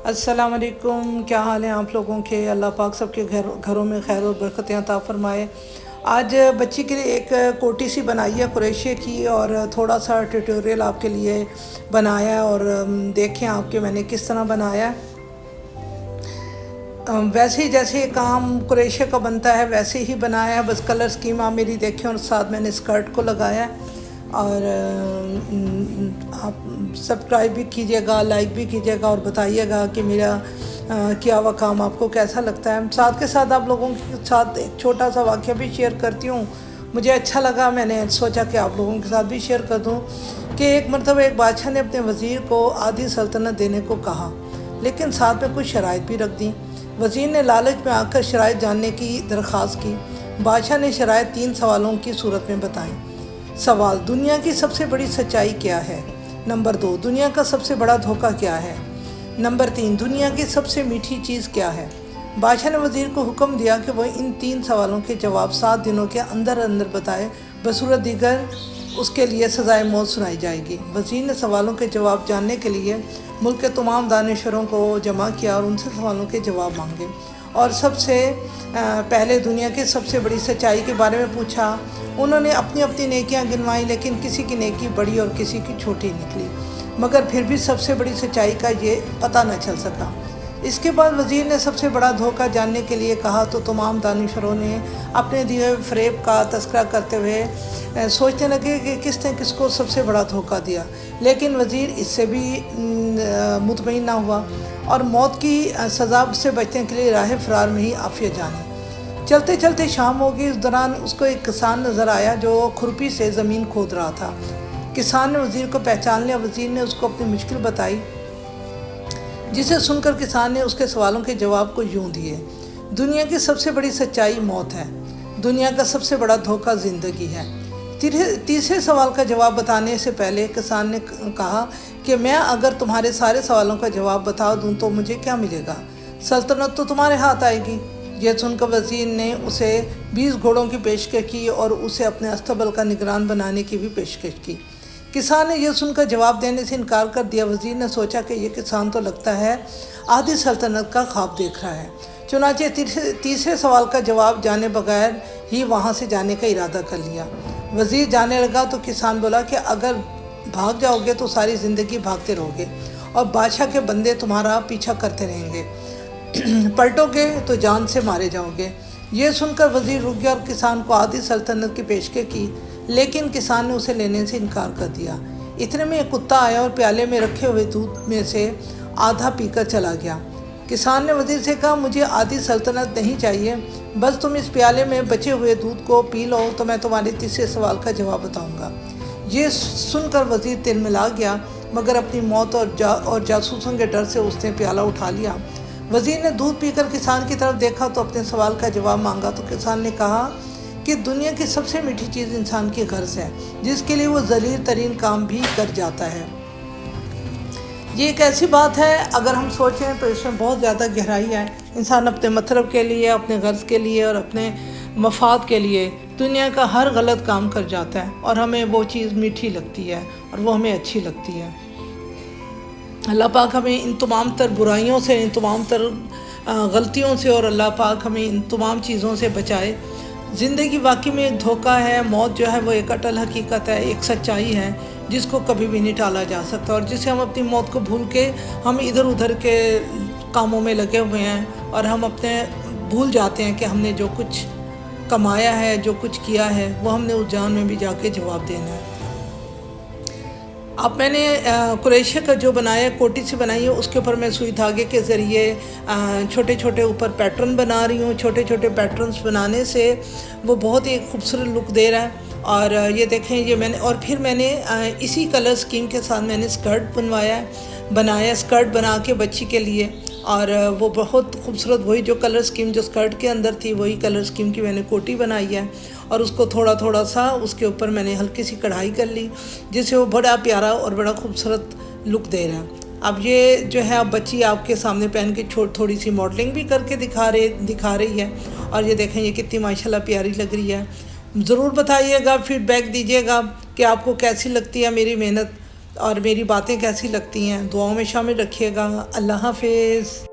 अस्सलाम वालेकुम। क्या हाल है आप लोगों के? अल्लाह पाक सबके घरों में खैर और बरकतें अता फरमाए। आज बच्ची के लिए एक कोटी सी बनाई है कुरैशे की, और थोड़ा सा ट्यूटोरियल आपके लिए बनाया है, और देखें आपके मैंने किस तरह बनाया है। वैसे ही जैसे काम कुरैशे का बनता है वैसे ही बनाया है, बस कलर स्कीम आप मेरी देखें, और साथ मैंने स्कर्ट को लगाया है। और आप सब्सक्राइब भी कीजिएगा, लाइक भी कीजिएगा, और बताइएगा कि मेरा किया हुआ काम आपको कैसा लगता है। साथ के साथ आप लोगों के साथ एक छोटा सा वाक़या भी शेयर करती हूँ, मुझे अच्छा लगा, मैंने सोचा कि आप लोगों के साथ भी शेयर कर दूँ। कि एक मरतबा एक बादशाह ने अपने वज़ीर को आधी सल्तनत देने को कहा, लेकिन साथ में कुछ शराइत भी रख दी। वज़ीर ने लालच में आकर शराइत जानने की दरख्वास्त की। बादशाह ने शराइत 3 सवालों की सूरत में बताई। सवाल: दुनिया की सबसे बड़ी सच्चाई क्या है? नंबर 2, दुनिया का सबसे बड़ा धोखा क्या है? नंबर 3, दुनिया की सबसे मीठी चीज़ क्या है? बादशाह ने वज़ीर को हुक्म दिया कि वह इन 3 सवालों के जवाब 7 दिनों के अंदर अंदर बताए, बसूरत दीगर उसके लिए सज़ाए मौत सुनाई जाएगी। वज़ीर ने सवालों के जवाब जानने के लिए मुल्क के तमाम दानिशवरों को जमा किया और उनसे सवालों के जवाब मांगे, और सबसे पहले दुनिया की सबसे बड़ी सच्चाई के बारे में पूछा। उन्होंने अपनी अपनी नेकियां गिनवाई, लेकिन किसी की नेकी बड़ी और किसी की छोटी निकली, मगर फिर भी सबसे बड़ी सच्चाई का ये पता न चल सका। इसके बाद वज़ीर ने सबसे बड़ा धोखा जानने के लिए कहा, तो तमाम दानिशवरों ने अपने दिए हुए फ़रेब का तस्करा करते हुए सोचने लगे कि किसने किसको सबसे बड़ा धोखा दिया। लेकिन वज़ीर इससे भी मुतमईन ना हुआ, और मौत की सज़ा से बचने के लिए राह फ़रार में ही आफियत जानी। चलते चलते शाम हो गई। उस दौरान उसको एक किसान नज़र आया जो खुरपी से ज़मीन खोद रहा था। किसान ने वज़ीर को पहचान लिया। वज़ीर ने उसको अपनी मुश्किल बताई, जिसे सुनकर किसान ने उसके सवालों के जवाब को यूं दिए: दुनिया की सबसे बड़ी सच्चाई मौत है, दुनिया का सबसे बड़ा धोखा ज़िंदगी है। तीसरे सवाल का जवाब बताने से पहले किसान ने कहा कि मैं अगर तुम्हारे सारे सवालों का जवाब बता दूं तो मुझे क्या मिलेगा? सल्तनत तो तुम्हारे हाथ आएगी। यह सुनकर वज़ीर ने उसे 20 घोड़ों की पेशकश की और उसे अपने अस्तबल का निगरान बनाने की भी पेशकश की। किसान ने यह सुनकर जवाब देने से इनकार कर दिया। वज़ीर ने सोचा कि यह किसान तो लगता है आधी सल्तनत का ख्वाब देख रहा है। चुनांचे तीसरे सवाल का जवाब जाने बगैर ही वहाँ से जाने का इरादा कर लिया। वज़ीर जाने लगा तो किसान बोला कि अगर भाग जाओगे तो सारी ज़िंदगी भागते रहोगे, और बादशाह के बंदे तुम्हारा पीछा करते रहेंगे। पलटोगे तो जान से मारे जाओगे। ये सुनकर वज़ीर रुक गया और किसान को आधी सल्तनत की पेशकश की, लेकिन किसान ने उसे लेने से इनकार कर दिया। इतने में एक कुत्ता आया और प्याले में रखे हुए दूध में से आधा पीकर चला गया। किसान ने वज़ीर से कहा, मुझे आधी सल्तनत नहीं चाहिए, बस तुम इस प्याले में बचे हुए दूध को पी लो तो मैं तुम्हारे तीसरे सवाल का जवाब बताऊंगा। ये सुनकर वज़ीर तिलमिला गया, मगर अपनी मौत और जासूसों के डर से उसने प्याला उठा लिया। वज़ीर ने दूध पीकर किसान की तरफ देखा तो अपने सवाल का जवाब मांगा, तो किसान ने कहा कि दुनिया की सबसे मीठी चीज़ इंसान की गर्ज़ है, जिसके लिए वो ज़लील तरीन काम भी कर जाता है। ये एक ऐसी बात है, अगर हम सोचें तो इसमें बहुत ज़्यादा गहराई है। इंसान अपने मतलब के लिए, अपने गर्ज़ के लिए और अपने मफाद के लिए दुनिया का हर गलत काम कर जाता है, और हमें वो चीज़ मीठी लगती है और वो हमें अच्छी लगती है। अल्लाह पाक हमें इन तमाम तर बुराइयों से, इन तमाम तर गलतियों से, और अल्लाह पाक हमें इन तमाम चीज़ों से बचाए। ज़िंदगी वाकई में एक धोखा है। मौत जो है वो एक अटल हकीकत है, एक सच्चाई है जिसको कभी भी नहीं टाला जा सकता, और जिसे हम अपनी मौत को भूल के हम इधर उधर के कामों में लगे हुए हैं, और हम अपने भूल जाते हैं कि हमने जो कुछ कमाया है, जो कुछ किया है, वो हमने उस जान में भी जाके जवाब देना है। अब मैंने कुरैशे का जो बनाया कोटी से बनाई है, उसके ऊपर मैं सुई धागे के ज़रिए छोटे छोटे ऊपर पैटर्न बना रही हूँ। छोटे छोटे पैटर्न्स बनाने से वो बहुत ही खूबसूरत लुक दे रहा है। और ये देखें, ये मैंने, और फिर मैंने इसी कलर स्कीम के साथ मैंने स्कर्ट बनाया स्कर्ट बना के बच्ची के लिए, और वो बहुत खूबसूरत, वही जो कलर स्कीम जो स्कर्ट के अंदर थी वही कलर स्कीम की मैंने कोटी बनाई है, और उसको थोड़ा थोड़ा सा उसके ऊपर मैंने हल्की सी कढ़ाई कर ली, जिससे वो बड़ा प्यारा और बड़ा खूबसूरत लुक दे रहा है। अब ये जो है, अब बच्ची आपके सामने पहन के थोड़ी सी मॉडलिंग भी करके दिखा रही है, और ये देखें ये कितनी माशाल्लाह प्यारी लग रही है। ज़रूर बताइएगा, फीडबैक दीजिएगा कि आपको कैसी लगती है मेरी मेहनत। اور میری باتیں کیسی لگتی ہیں دعاؤں میں شامل رکھیے گا. اللہ حافظ.